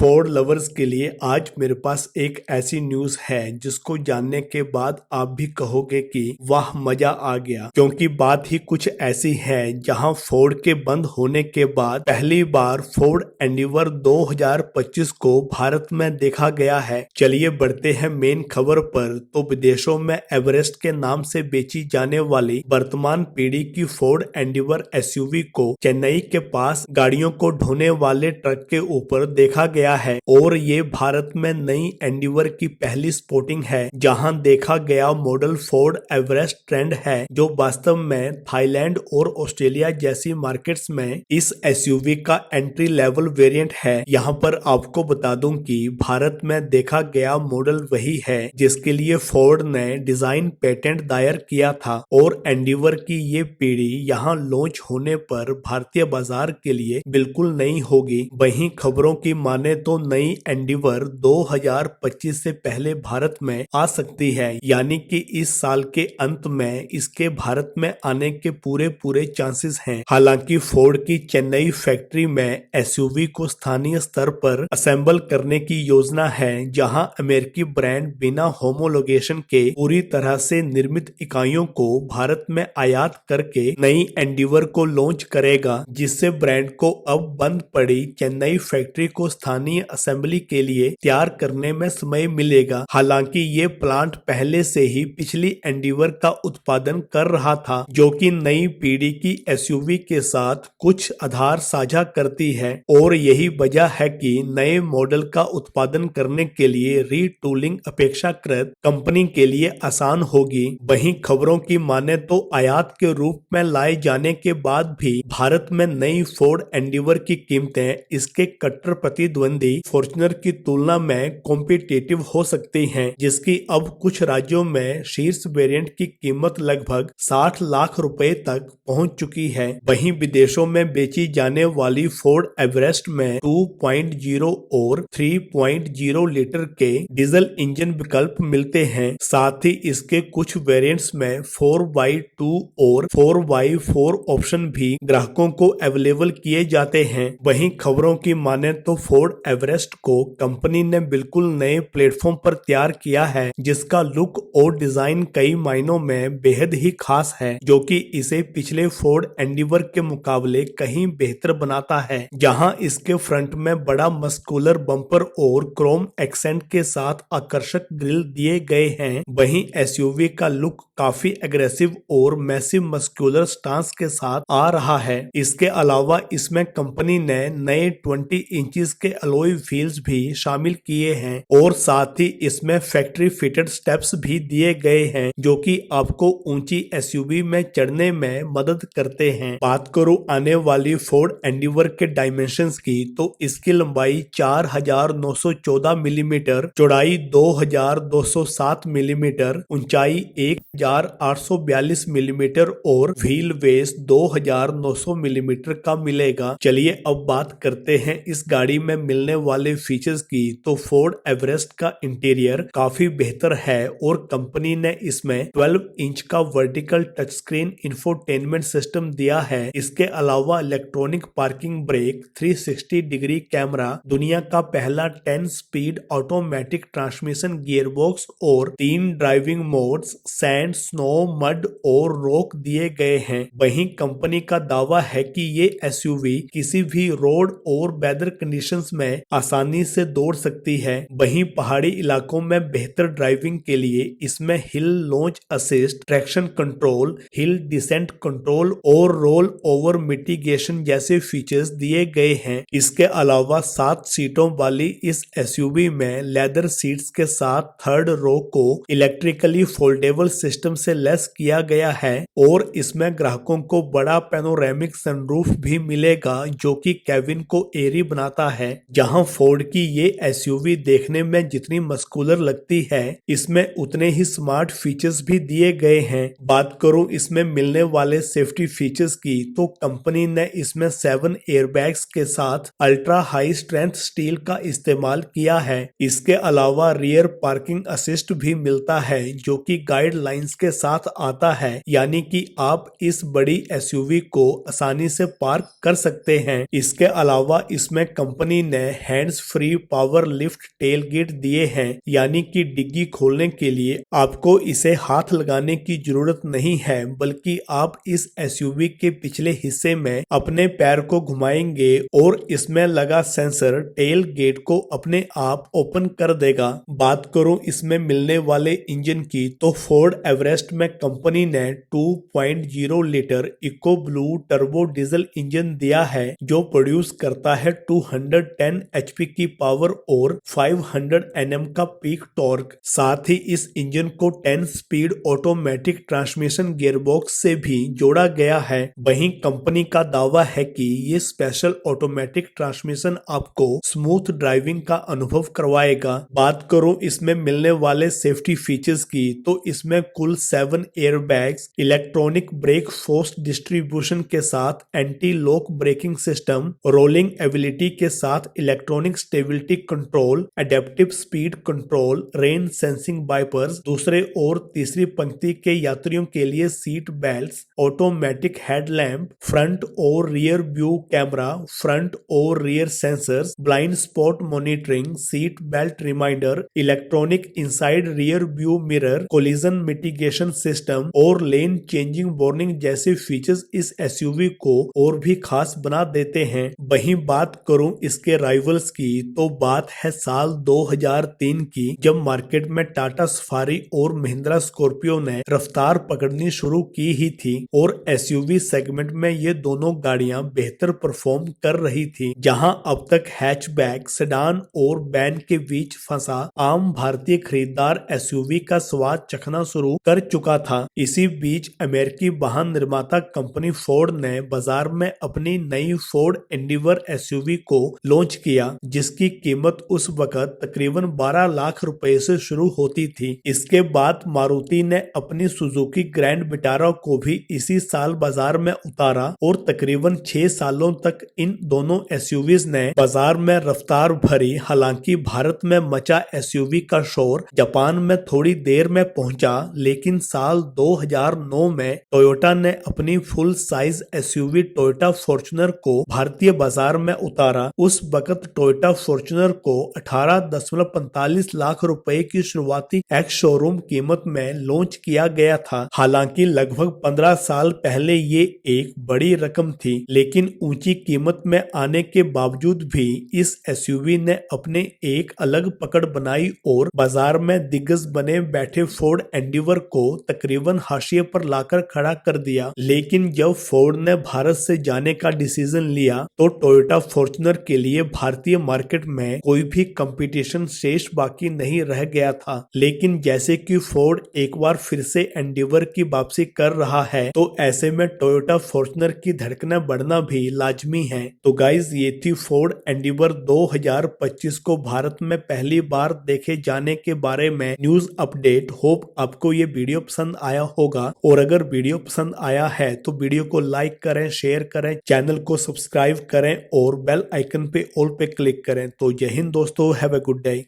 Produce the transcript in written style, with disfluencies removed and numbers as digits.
Ford lovers के लिए आज मेरे पास एक ऐसी न्यूज़ है जिसको जानने के बाद आप भी कहोगे कि वाह मजा आ गया, क्योंकि बात ही कुछ ऐसी है जहां फोर्ड के बंद होने के बाद पहली बार फोर्ड एंडीवर 2025 को भारत में देखा गया है। चलिए बढ़ते हैं मेन खबर पर। तो विदेशों में एवरेस्ट के नाम से बेची जाने वाली वर्तमान पीढ़ी की फोर्ड एंडीवर एसयूवी को चेन्नई के पास गाड़ियों को ढोने वाले ट्रक के ऊपर देखा गया है और ये भारत में नई एंडीवर की पहली स्पोर्टिंग है जहां देखा गया मॉडल फोर्ड एवरेस्ट ट्रेंड है, जो वास्तव में थाईलैंड और ऑस्ट्रेलिया जैसी मार्केट्स में इस एसयूवी का एंट्री लेवल वेरिएंट है। यहां पर आपको बता दूं कि भारत में देखा गया मॉडल वही है जिसके लिए फोर्ड ने डिजाइन पेटेंट दायर किया था और एंडीवर की ये पीढ़ी यहां लॉन्च होने पर भारतीय बाजार के लिए बिल्कुल नई होगी। वहीं खबरों की माने तो नई एंडीवर 2025 से पहले भारत में आ सकती है, यानी कि इस साल के अंत में इसके भारत में आने के पूरे चांसेस हैं। हालांकि फोर्ड की चेन्नई फैक्ट्री में एसयूवी को स्थानीय स्तर पर असेंबल करने की योजना है, जहां अमेरिकी ब्रांड बिना होमोलोगेशन के पूरी तरह से निर्मित इकाइयों को भारत में आयात करके नई एंडीवर को लॉन्च करेगा, जिससे ब्रांड को अब बंद पड़ी चेन्नई फैक्ट्री को स्थानीय असेंबली के लिए तैयार करने में समय मिलेगा। हालांकि ये प्लांट पहले से ही पिछली एंडीवर का उत्पादन कर रहा था, जो कि नई पीढ़ी की एसयूवी के साथ कुछ आधार साझा करती है और यही वजह है कि नए मॉडल का उत्पादन करने के लिए रीटूलिंग अपेक्षाकृत कंपनी के लिए आसान होगी। वहीं खबरों की माने तो आयात के रूप में लाए जाने के बाद भी भारत में नई फोर्ड एंडीवर की कीमतें इसके कट्टर प्रतिद्वंदी फॉर्च्यूनर की तुलना में कॉम्पिटिटिव हो सकती हैं, जिसकी अब कुछ राज्यों में शीर्ष वेरिएंट की कीमत लगभग 60 लाख रुपए तक पहुंच चुकी है। वहीं विदेशों में बेची जाने वाली फोर्ड एवरेस्ट में 2.0 और 3.0 लीटर के डीजल इंजन विकल्प मिलते हैं। साथ ही इसके कुछ वेरिएंट्स में 4x2 और 4x4 ऑप्शन भी ग्राहकों को अवेलेबल किए जाते हैं। वहीं खबरों की माने तो फोर्ड एवरेस्ट को कंपनी ने बिल्कुल नए प्लेटफॉर्म पर तैयार किया है, जिसका लुक और डिजाइन कई मायनों में बेहद ही खास है, जो कि इसे पिछले फोर्ड एंडीवर के मुकाबले कहीं बेहतर बनाता है। जहां इसके फ्रंट में बड़ा मस्कुलर बम्पर और क्रोम एक्सेंट के साथ आकर्षक ग्रिल दिए गए हैं, वहीं एसयूवी का लुक काफी एग्रेसिव और मैसिव मस्कुलर स्टांस के साथ आ रहा है। इसके अलावा इसमें कंपनी ने नए 20 इंचेस के अलॉय व्हील्स भी शामिल किए हैं और साथ ही इसमें फैक्ट्री फिटेड स्टेप्स भी दिए गए हैं, जो कि आपको ऊंची एसयूवी में चढ़ने में मदद करते हैं। बात करूं आने वाली फोर्ड एंडीवर के डायमेंशंस की, तो इसकी लंबाई 4914 मिलीमीटर, चौड़ाई 2207 मिलीमीटर, ऊंचाई 1842 मिलीमीटर और व्हील बेस 2900 मिलीमीटर का मिलेगा। चलिए अब बात करते हैं इस गाड़ी में मिलने वाले फीचर्स की। तो फोर्ड एवरेस्ट का इंटीरियर काफी बेहतर है और कंपनी ने इसमें 12 इंच का vertical touch screen infotainment system दिया है। इसके अलावा electronic parking brake, 360 degree camera, दुनिया का पहला 10 स्पीड ऑटोमेटिक ट्रांसमिशन गियरबॉक्स और 3 driving modes sand, snow, mud और रॉक दिए गए हैं। वहीं कंपनी का दावा है कि ये एसयूवी किसी भी रोड और वेदर कंडीशंस में आसानी से दौड़ सकती है। वहीं पहाड़ी इलाकों में बेहतर ड्राइविंग के लिए इसमें हिल launch assist, traction control, hill descent control और रोल ओवर मिटिगेशन जैसे फीचर्स दिए गए हैं। इसके अलावा 7 सीटों वाली इस एसयूवी में लेदर सीट्स के साथ थर्ड रो को इलेक्ट्रिकली फोल्डेबल सिस्टम से लेस किया गया है और इसमें ग्राहकों को बड़ा पैनोरेमिक सनरूफ भी मिलेगा, जो कि केबिन को एरी बनाता है। जहां फोर्ड की ये एसयूवी देखने में जितनी मस्कुलर लगती है, इसमें उतने ही स्मार्ट फीचर्स भी दिए गए हैं। बात करूं इसमें मिलने वाले सेफ्टी फीचर्स की, तो कंपनी ने इसमें 7 एयरबैग्स के साथ अल्ट्रा हाई स्ट्रेंथ स्टील का इस्तेमाल किया है। इसके अलावा रियर पार्किंग असिस्ट भी मिलता है, जो कि गाइडलाइंस के साथ आता है, यानी कि आप इस बड़ी एसयूवी को आसानी से पार्क कर सकते हैं। इसके अलावा इसमें कंपनी ने hands free power lift tailgate दिए हैं, यानी कि डिग्गी खोलने के लिए आपको इसे हाथ लगाने की जरूरत नहीं है, बल्कि आप इस एसयूवी के पिछले हिस्से में अपने पैर को घुमाएंगे और इसमें लगा सेंसर टेल गेट को अपने आप ओपन कर देगा। बात करूं इसमें मिलने वाले इंजन की, तो फोर्ड एवरेस्ट में कंपनी ने 2.0 litre eco blue turbo diesel engine दिया है, जो प्रोड्यूस करता है 210 एचपी की पावर और 500 एनएम का पीक टॉर्क। साथ ही इस इंजन को 10 स्पीड ऑटोमेटिक ट्रांसमिशन गियरबॉक्स से भी जोड़ा गया है। वहीं कंपनी का दावा है कि ये स्पेशल ऑटोमेटिक ट्रांसमिशन आपको स्मूथ ड्राइविंग का अनुभव करवाएगा। बात करूं इसमें मिलने वाले सेफ्टी फीचर्स की, तो इसमें कुल 7 airbags, electronic brake force distribution के साथ anti lock braking system, rolling ability के साथ electronic stability control, adaptive speed control, rain sensing wipers, दूसरे और तीसरी पंक्ति के यात्रियों के लिए seat belts, automatic headlamp, front और रियर व्यू कैमरा, फ्रंट और rear sensors, blind spot monitoring, seat belt reminder, electronic inside rear view mirror, collision mitigation system और लेन चेंजिंग वार्निंग जैसे फीचर्स इस एसयूवी को और भी खास बना देते हैं। वहीं बात करूं इसके राइवल्स की, तो बात है साल 2003 की, जब मार्केट में टाटा सफारी और महिंद्रा स्कॉर्पियो ने रफ्तार पकड़नी शुरू की ही थी और एसयूवी सेगमेंट में ये दोनों गाड़ियां बेहतर परफॉर्म कर रही थी। जहां अब तक हैचबैक, सेडान और वैन के बीच फंसा आम भारतीय खरीदार एसयूवी का स्वाद चखना शुरू कर चुका था। इसी बीच अमेरिकी वाहन निर्माता कंपनी फोर्ड ने बाजार में अपनी नई फोर्ड एंडीवर एसयूवी को लॉन्च किया, जिसकी कीमत उस वक्त तकरीबन 12 लाख रुपए से शुरू होती थी। इसके बाद मारुति ने अपनी सुजुकी ग्रैंड विटारा को भी इसी साल बाजार में उतारा और तकरीबन 6 सालों तक इन दोनों एसयूवीज ने बाजार में रफ्तार भरी। हालांकि भारत में मचा एसयूवी का शोर जापान में थोड़ी देर में पहुंचा, लेकिन साल 2009 में टोयोटा ने अपनी full size SUV Toyota Fortuner को भारतीय बाजार में उतारा। उस वक्त टोयोटा फॉर्च्यूनर को 18.45 लाख रुपए की शुरुआती एक्स शोरूम कीमत में लॉन्च किया गया था। हालांकि लगभग 15 साल पहले ये एक बड़ी रकम थी, लेकिन ऊंची कीमत में आने के बावजूद भी इस एसयूवी ने अपने एक अलग पकड़ बनाई और बाजार में दिग्गज बने बैठे फोर्ड एंडीवर को तकरीबन हाशिए पर लाकर खड़ा कर दिया। लेकिन जब फोर्ड ने भारत से जाने का डिसीजन लिया, तो टोयोटा फॉर्च्यूनर के लिए भारतीय मार्केट में कोई भी कंपटीशन शेष बाकी नहीं रह गया था। लेकिन जैसे कि फोर्ड एक बार फिर से एंडीवर की वापसी कर रहा है, तो ऐसे में टोयोटा फॉर्च्यूनर की धड़कनें बढ़ना भी लाजमी है। तो गाइज, ये थी फोर्ड एंडीवर 2025 को भारत में पहली बार देखे जाने के बारे में न्यूज अपडेट। होप आपको ये वीडियो पसंद आया होगा, और अगर वीडियो पसंद आया है तो वीडियो को लाइक करें, शेयर करें, चैनल को सब्सक्राइब करें और बेल आइकन पे ऑल पे क्लिक करें। तो जय हिंद दोस्तों, हैव अ गुड डे।